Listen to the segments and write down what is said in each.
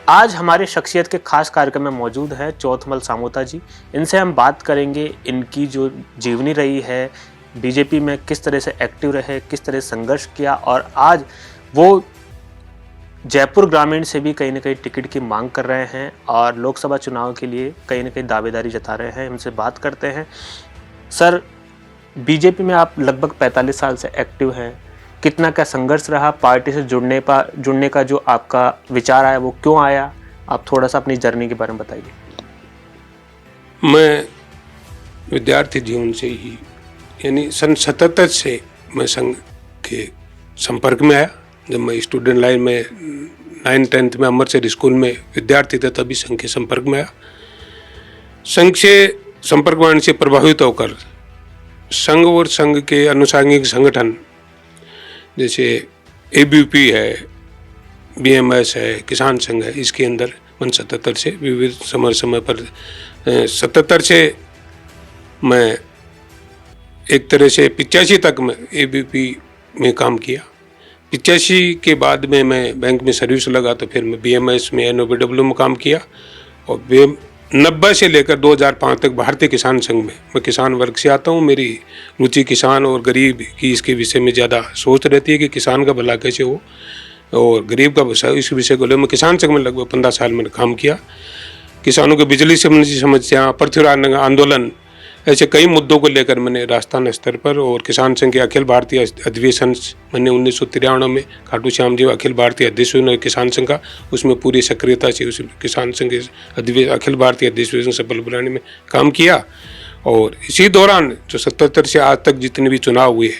आज हमारे शख्सियत के खास कार्यक्रम में मौजूद है चौथमल सामोता जी। इनसे हम बात करेंगे इनकी जो जीवनी रही है, बीजेपी में किस तरह से एक्टिव रहे, किस तरह संघर्ष किया और आज वो जयपुर ग्रामीण से भी कहीं ना कहीं टिकट की मांग कर रहे हैं और लोकसभा चुनाव के लिए कहीं ना कहीं दावेदारी जता रहे हैं। हमसे बात करते हैं। सर, बीजेपी में आप लगभग 45 साल से एक्टिव हैं। कितना क्या संघर्ष रहा पार्टी से जुड़ने का जो आपका विचार आया वो क्यों आया? आप थोड़ा सा अपनी जर्नी के बारे में बताइए। मैं विद्यार्थी जीवन से ही यानी सन 77 से मैं संघ के संपर्क में आया। जब मैं स्टूडेंट लाइन में 9th-10th में अमृतसर स्कूल में विद्यार्थी था तभी संघ के संपर्क में आया। संघ से संपर्क में से प्रभावित होकर संघ और संघ के अनुषंगिक संगठन जैसे एबीपी है, बीएमएस है, किसान संघ है, इसके अंदर मैं 77 से विविध समय पर 77 से मैं एक तरह से 85 तक मैं एबीपी में काम किया। 85 के बाद में मैं बैंक में सर्विस लगा तो फिर मैं बीएमएस में एनओबीडब्ल्यू में काम किया और 90 से लेकर 2005 तक भारतीय किसान संघ में मैं किसान वर्ग से आता हूँ। मेरी रुचि किसान और गरीब की इसके विषय में ज़्यादा सोच रहती है कि किसान का भला कैसे हो और गरीब का इस विषय को लेकर मैं किसान संघ में लगभग 15 साल मैंने काम किया। किसानों के बिजली संबंधी समस्या, पृथ्वीराज आंदोलन, ऐसे कई मुद्दों को लेकर मैंने राजस्थान स्तर पर और किसान संघ के अखिल भारतीय अधिवेशन मैंने 1993 में खाटू श्याम जी अखिल भारतीय अधिवेशन किसान संघ का, उसमें पूरी सक्रियता से उस किसान संघ के अखिल भारतीय अधिवेशन सफल बनाने में काम किया। और इसी दौरान जो 77 से आज तक जितने भी चुनाव हुए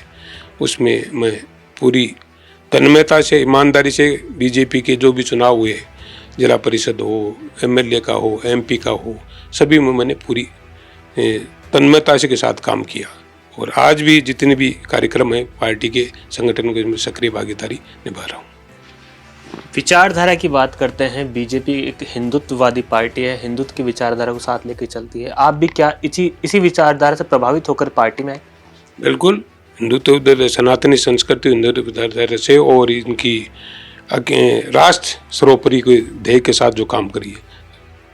उसमें मैं पूरी तन्मयता से, ईमानदारी से बीजेपी के जो भी चुनाव हुए, जिला परिषद हो, एमएलए का हो, एमपी का हो, सभी में मैंने पूरी तन्मयता से के साथ काम किया और आज भी जितने भी कार्यक्रम हैं पार्टी के संगठन के में सक्रिय भागीदारी निभा रहा हूँ। विचारधारा की बात करते हैं। बीजेपी एक हिंदुत्ववादी पार्टी है, हिंदुत्व की विचारधारा को साथ लेकर चलती है। आप भी क्या इसी विचारधारा से प्रभावित होकर पार्टी में आए? बिल्कुल, हिंदुत्व सनातनी संस्कृति हिंदुत्व विचारधारा से और इनकी राष्ट्र सर्वोपरि के ध्येय के साथ जो काम करी है,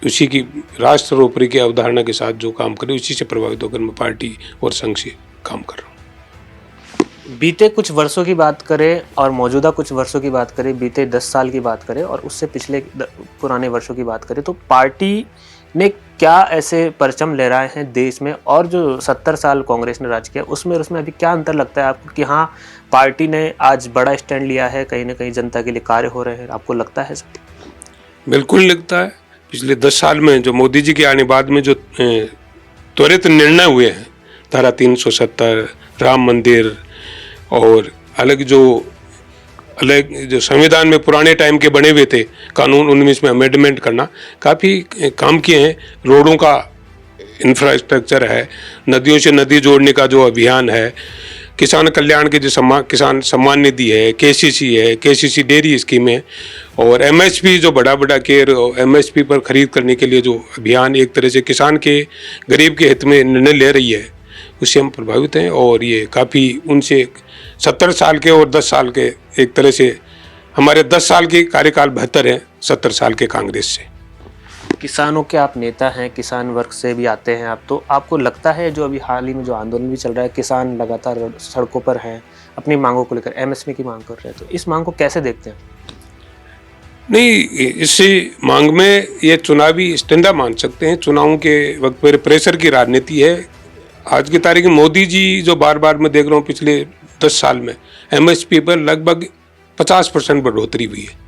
उसी की राष्ट्र सर्वोपरि की अवधारणा के साथ जो काम करे, उसी से प्रभावित होकर मैं पार्टी और संघ से काम कर रहा हूँ। बीते कुछ वर्षों की बात करें और मौजूदा कुछ वर्षों की बात करें, बीते 10 साल की बात करें और उससे पिछले पुराने वर्षों की बात करें, तो पार्टी ने क्या ऐसे परचम लहराए हैं देश में और जो 70 साल कांग्रेस ने राज किया उसमें अभी क्या अंतर लगता है आपको कि हाँ पार्टी ने आज बड़ा स्टैंड लिया है, कहीं ना कहीं जनता के लिए कार्य हो रहे हैं? आपको लगता है सर? बिल्कुल लगता है। पिछले 10 साल में जो मोदी जी के आने बाद में जो त्वरित निर्णय हुए हैं, धारा 370, राम मंदिर और अलग जो संविधान में पुराने टाइम के बने हुए थे कानून, उनमें इसमें अमेंडमेंट करना, काफ़ी काम किए हैं। रोडों का इंफ्रास्ट्रक्चर है, नदियों से नदी जोड़ने का जो अभियान है, किसान कल्याण के जो किसान सम्मान निधि है, केसीसी डेयरी स्कीम है और एमएसपी जो बड़ा केयर एमएसपी पर खरीद करने के लिए जो अभियान एक तरह से किसान के गरीब के हित में निर्णय ले रही है, उससे हम प्रभावित हैं। और ये काफ़ी उनसे 70 साल के और 10 साल के एक तरह से हमारे 10 साल के कार्यकाल बेहतर है 70 साल के कांग्रेस से। किसानों के आप नेता हैं, किसान वर्ग से भी आते हैं आप, तो आपको लगता है जो अभी हाल ही में जो आंदोलन भी चल रहा है, किसान लगातार सड़कों पर हैं अपनी मांगों को लेकर, एमएसपी की मांग कर रहे हैं, तो इस मांग को कैसे देखते हैं? नहीं, इसी मांग में ये चुनावी स्टैंडा मान सकते हैं। चुनावों के वक्त पर प्रेशर की राजनीति है। आज की तारीख में मोदी जी जो बार मैं देख रहा हूँ पिछले 10 साल में एमएसपी पर लगभग 50% बढ़ोतरी हुई है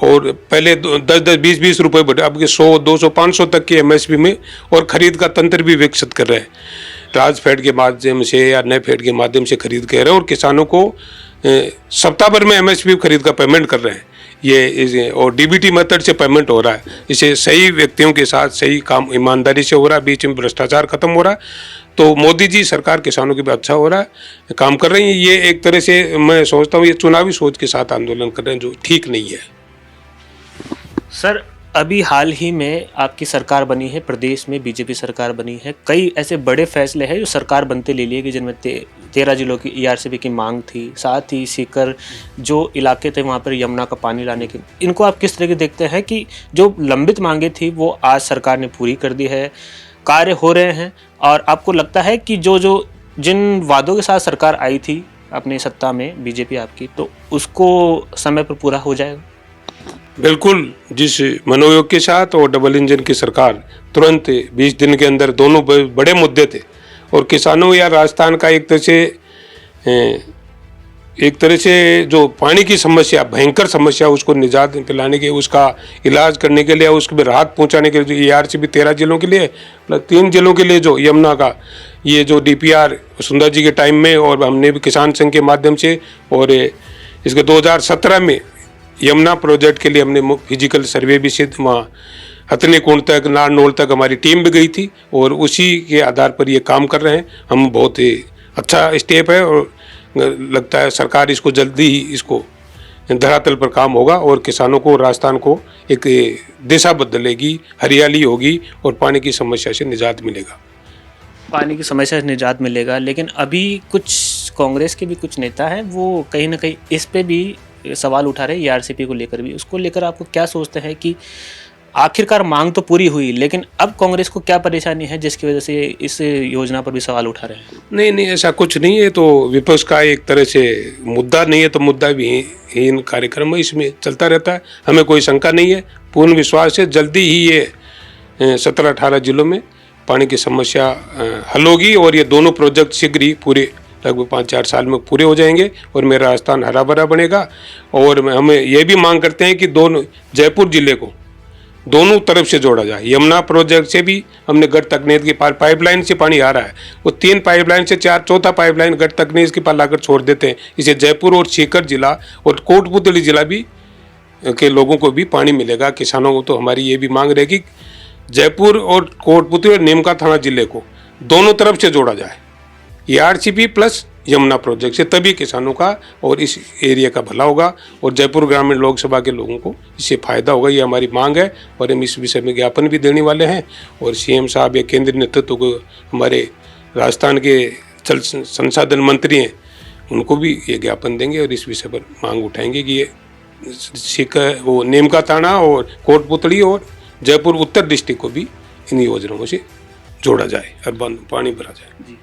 और पहले 10-10, 20-20 रुपये बढ़े, अब के 100, 200, 500 तक के एमएसपी में और खरीद का तंत्र भी विकसित कर रहे हैं। राजफेड के माध्यम से या नए फेड के माध्यम से खरीद कर रहे हैं और किसानों को सप्ताह भर में एमएसपी खरीद का पेमेंट कर रहे हैं। ये और डीबीटी मेथड से पेमेंट हो रहा है। इसे सही व्यक्तियों के साथ सही काम ईमानदारी से हो रहा है, बीच में भ्रष्टाचार खत्म हो रहा है। तो मोदी जी सरकार किसानों के भी अच्छा हो रहा है, काम कर रही है। ये एक तरह से मैं सोचता हूँ ये चुनावी सोच के साथ आंदोलन कर रहे हैं, जो ठीक नहीं है। सर, अभी हाल ही में आपकी सरकार बनी है, प्रदेश में बीजेपी सरकार बनी है। कई ऐसे बड़े फैसले हैं जो सरकार बनते ले लिए कि जिनमें 13 जिलों की ईआरसीपी की मांग थी, साथ ही सीकर जो इलाके थे वहाँ पर यमुना का पानी लाने की, इनको आप किस तरह के देखते हैं कि जो लंबित मांगे थी वो आज सरकार ने पूरी कर दी है, कार्य हो रहे हैं, और आपको लगता है कि जिन वादों के साथ सरकार आई थी अपनी सत्ता में बीजेपी आपकी, तो उसको समय पर पूरा हो जाएगा? बिल्कुल, जिस मनोयोग के साथ और डबल इंजन की सरकार तुरंत 20 दिन के अंदर दोनों बड़े मुद्दे थे, और किसानों या राजस्थान का एक तरह से जो पानी की समस्या, भयंकर समस्या, उसको निजात दिलाने के, उसका इलाज करने के लिए, उसको राहत पहुंचाने के लिए ईआरसीपी 13 जिलों के लिए प्लस 3 जिलों के लिए जो यमुना का ये जो डीपीआर सुंदर जी के टाइम में, और हमने भी किसान संघ के माध्यम से, और इसके 2017 में यमुना प्रोजेक्ट के लिए हमने फिजिकल सर्वे भी सिद्ध वहाँ हथनी कुंड तक, नारनौल तक हमारी टीम भी गई थी, और उसी के आधार पर ये काम कर रहे हैं हम। बहुत ही अच्छा स्टेप है, और लगता है सरकार इसको जल्दी ही इसको धरातल पर काम होगा, और किसानों को, राजस्थान को एक दिशा बदलेगी, हरियाली होगी, और पानी की समस्या से निजात मिलेगा। पानी की समस्या से निजात मिलेगा, लेकिन अभी कुछ कांग्रेस के भी कुछ नेता हैं वो कहीं ना कहीं इस पे भी सवाल उठा रहे हैं, ईआरसीपी को लेकर भी। उसको लेकर आपको क्या सोचते हैं कि आखिरकार मांग तो पूरी हुई, लेकिन अब कांग्रेस को क्या परेशानी है जिसकी वजह से इस योजना पर भी सवाल उठा रहे हैं? नहीं, ऐसा कुछ नहीं है। तो विपक्ष का एक तरह से मुद्दा नहीं है, तो मुद्दा विहीन कार्यक्रम है, इसमें चलता रहता है। हमें कोई शंका नहीं है, पूर्ण विश्वास है जल्दी ही ये 17-18 जिलों में पानी की समस्या हल होगी, और ये दोनों प्रोजेक्ट शीघ्र ही पूरे लगभग 5-4 साल में पूरे हो जाएंगे, और मेरा राजस्थान हरा भरा बनेगा। और हमें ये भी मांग करते हैं कि दोनों जयपुर जिले को दोनों तरफ से जोड़ा जाए। यमुना प्रोजेक्ट से भी हमने गढ़ तकनीक की पाइपलाइन से पानी आ रहा है, वो 3 पाइपलाइन से चौथा पाइपलाइन गढ़ तकनीक की पार लाकर छोड़ देते हैं। इसे जयपुर और सीकर जिला और कोटपुतली जिला भी के लोगों को भी पानी मिलेगा। किसानों को तो हमारी ये भी मांग रहेगी जयपुर और कोटपुतली और नीमका थाना जिले को दोनों तरफ से जोड़ा जाए ईआरसीपी प्लस यमुना प्रोजेक्ट से, तभी किसानों का और इस एरिया का भला होगा, और जयपुर ग्रामीण लोकसभा के लोगों को इससे फायदा होगा। ये हमारी मांग है, और हम इस विषय में ज्ञापन भी देने वाले हैं, और सीएम साहब या केंद्रीय नेतृत्व को, हमारे राजस्थान के जल संसाधन मंत्री हैं, उनको भी ये ज्ञापन देंगे, और इस विषय पर मांग उठाएंगे कि ये वो नीमका थाना और कोटपुतली और जयपुर उत्तर डिस्ट्रिक्ट को भी इन योजनाओं से जोड़ा जाए और पानी भरा जाए।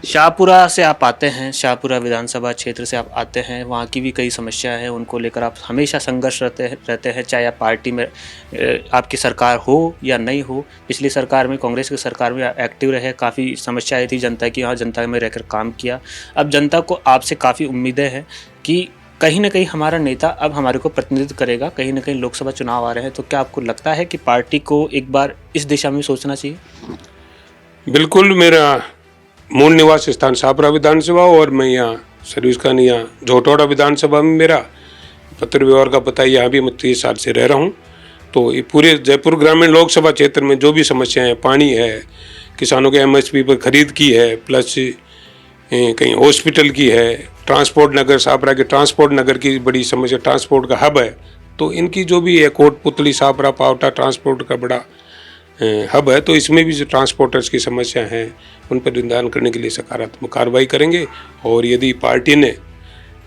शाहपुरा से आप आते हैं, शाहपुरा विधानसभा क्षेत्र से आप आते हैं, वहाँ की भी कई समस्याएं हैं, उनको लेकर आप हमेशा संघर्ष रहते हैं, चाहे आप पार्टी में आपकी सरकार हो या नहीं हो। पिछली सरकार में, कांग्रेस की सरकार में एक्टिव रहे, काफ़ी समस्याएं थी जनता की, यहाँ जनता में रहकर काम किया। अब जनता को आपसे काफ़ी उम्मीदें हैं कि कहीं ना कहीं हमारा नेता अब हमारे को प्रतिनिधित्व करेगा। कहीं ना कहीं लोकसभा चुनाव आ रहे हैं, तो क्या आपको लगता है कि पार्टी को एक बार इस दिशा में सोचना चाहिए? बिल्कुल, मेरा मूल निवास स्थान शाहपुरा विधानसभा, और मैं यहाँ सर्विस का यहाँ झोटौड़ा विधानसभा में मेरा पत्र व्यवहार का पता, यहाँ भी मैं 30 साल से रह रहा हूँ। तो ये पूरे जयपुर ग्रामीण लोकसभा क्षेत्र में जो भी समस्याएं हैं, पानी है, किसानों के एमएसपी पर खरीद की है, प्लस कहीं हॉस्पिटल की है, ट्रांसपोर्ट नगर, शाहपुरा के ट्रांसपोर्ट नगर की बड़ी समस्या, ट्रांसपोर्ट का हब है, तो इनकी जो भी है, कोटपुतली शाहपुरा पावटा ट्रांसपोर्ट का बड़ा हब है, तो इसमें भी जो ट्रांसपोर्टर्स की समस्या हैं उन पर निदान करने के लिए सकारात्मक कार्रवाई करेंगे। और यदि पार्टी ने,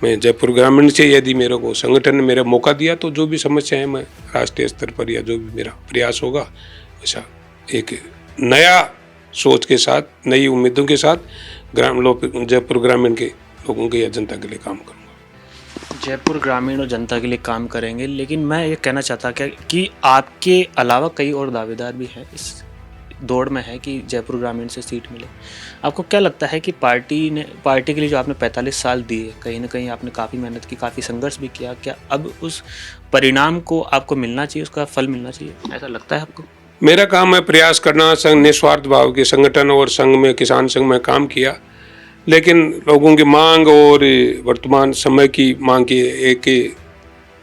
मैं जयपुर ग्रामीण से, यदि मेरे को संगठन ने मेरा मौका दिया, तो जो भी समस्या है मैं राष्ट्रीय स्तर पर या जो भी मेरा प्रयास होगा, ऐसा एक नया सोच के साथ, नई उम्मीदों के साथ जयपुर ग्रामीण के लोगों के या जनता के लिए काम करूँगा। जयपुर ग्रामीण और जनता के लिए काम करेंगे, लेकिन मैं ये कहना चाहता कि आपके अलावा कई और दावेदार भी हैं इस दौड़ में है कि जयपुर ग्रामीण से सीट मिले। आपको क्या लगता है कि पार्टी के लिए जो आपने 45 साल दिए, कहीं ना कहीं आपने काफ़ी मेहनत की, काफ़ी संघर्ष भी किया, क्या अब उस परिणाम को आपको मिलना चाहिए, उसका फल मिलना चाहिए, ऐसा लगता है आपको? मेरा काम है प्रयास करना, संघ निस्वार्थ भाव के संगठन और संघ में, किसान संघ में काम किया, लेकिन लोगों की मांग और वर्तमान समय की मांग की एक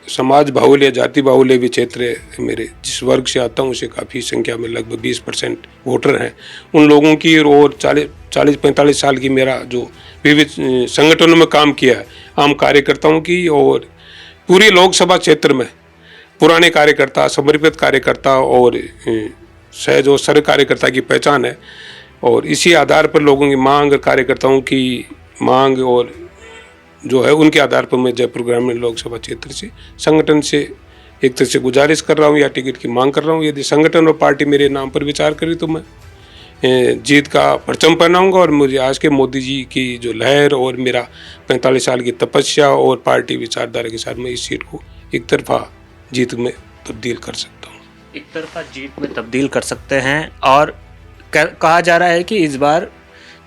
समाज बाहुल्य, जाति बाहुल्य भी क्षेत्र है। मेरे जिस वर्ग से आता हूँ उसे काफ़ी संख्या में लगभग 20% वोटर हैं, उन लोगों की, और 40-45 साल की मेरा जो विविध संगठनों में काम किया है, आम कार्यकर्ताओं की, और पूरी लोकसभा क्षेत्र में पुराने कार्यकर्ता, समर्पित कार्यकर्ता और सहज और सरल कार्यकर्ता की पहचान है। और इसी आधार पर लोगों की मांग, कार्यकर्ताओं की मांग और जो है उनके आधार पर मैं जयपुर ग्रामीण लोकसभा क्षेत्र से संगठन से एक तरह से गुजारिश कर रहा हूँ या टिकट की मांग कर रहा हूँ। यदि संगठन और पार्टी मेरे नाम पर विचार करे तो मैं जीत का परचम पहनाऊंगा और मुझे आज के मोदी जी की जो लहर और मेरा 45 साल की तपस्या और पार्टी विचारधारा के साथ मैं इस सीट को एक तरफा जीत में तब्दील कर सकता हूँ। एक तरफा जीत में तब्दील कर सकते हैं और कहा जा रहा है कि इस बार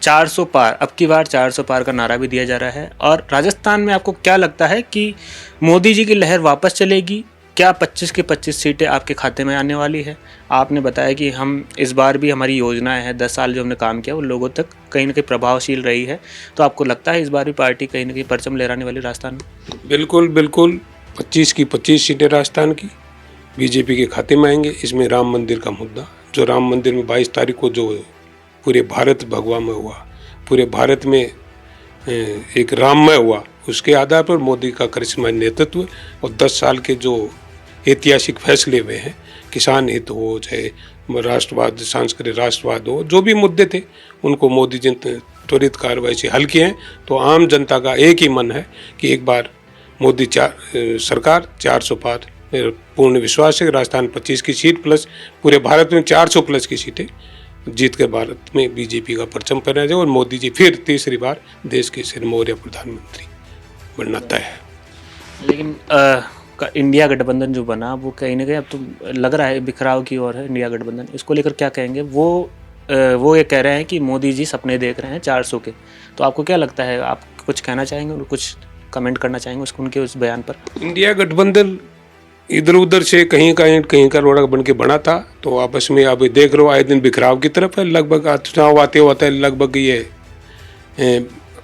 400 पार, अब की बार 400 पार का नारा भी दिया जा रहा है। और राजस्थान में आपको क्या लगता है कि मोदी जी की लहर वापस चलेगी? क्या 25 की 25 सीटें आपके खाते में आने वाली है? आपने बताया कि हम इस बार भी हमारी योजनाएं हैं, 10 साल जो हमने काम किया वो लोगों तक कहीं ना कहीं प्रभावशील रही है, तो आपको लगता है इस बार भी पार्टी कहीं ना कहीं परचम लहराने वाली राजस्थान में? बिल्कुल बिल्कुल, 25 की 25 सीटें राजस्थान की बीजेपी के खाते में आएंगे। इसमें राम मंदिर का मुद्दा, जो राम मंदिर में 22 तारीख को जो पूरे भारत भगवा में हुआ, पूरे भारत में एक राममय हुआ, उसके आधार पर मोदी का करिश्मा नेतृत्व और 10 साल के जो ऐतिहासिक फैसले हुए हैं, किसान हित हो चाहे राष्ट्रवाद, सांस्कृतिक राष्ट्रवाद हो, जो भी मुद्दे थे उनको मोदी जी ने त्वरित कार्रवाई से हल किए हैं। तो आम जनता का एक ही मन है कि एक बार मोदी सरकार 400 पार, मेरा पूर्ण विश्वास है कि राजस्थान 25 की सीट प्लस पूरे भारत में 400 प्लस की सीटें जीत कर भारत में बीजेपी का परचम फहराया जाए और मोदी जी फिर तीसरी बार देश के सिरमौर प्रधानमंत्री बनना तय है। लेकिन इंडिया गठबंधन जो बना वो कहीं ना कहीं अब तो लग रहा है बिखराव की ओर है। इंडिया गठबंधन, इसको लेकर क्या कहेंगे? वो ये कह रहे हैं कि मोदी जी सपने देख रहे हैं 400 के, तो आपको क्या लगता है? आप कुछ कहना चाहेंगे और कुछ कमेंट करना चाहेंगे उनके उस बयान पर? इंडिया गठबंधन इधर उधर से कहीं का रोड़ा बन के बना था, तो आपस में आप देख रहे हो आए दिन बिखराव की तरफ है। लगभग चुनाव आते होता है, लगभग ये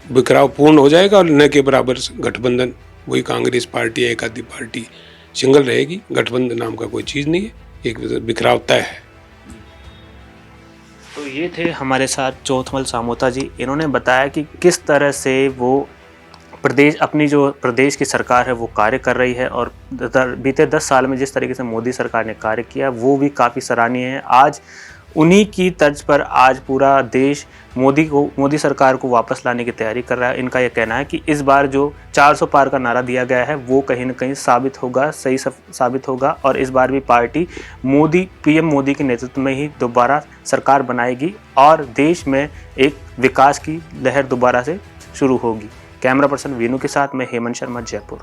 बिखराव पूर्ण हो जाएगा और न के बराबर गठबंधन वही कांग्रेस पार्टी या एक आधी पार्टी सिंगल रहेगी। गठबंधन नाम का कोई चीज़ नहीं है, एक बिखराव तय है। तो ये थे हमारे साथ चौथमल सामोता जी। इन्होंने बताया कि किस तरह से वो अपनी जो प्रदेश की सरकार है वो कार्य कर रही है और बीते 10 साल में जिस तरीके से मोदी सरकार ने कार्य किया वो भी काफ़ी सराहनीय है। आज उन्हीं की तर्ज पर आज पूरा देश मोदी सरकार को वापस लाने की तैयारी कर रहा है। इनका यह कहना है कि इस बार जो 400 पार का नारा दिया गया है वो कहीं ना कहीं साबित होगा, सही साबित होगा और इस बार भी पार्टी पीएम मोदी के नेतृत्व में ही दोबारा सरकार बनाएगी और देश में एक विकास की लहर दोबारा से शुरू होगी। कैमरा पर्सन वीनू के साथ मैं हेमंत शर्मा, जयपुर।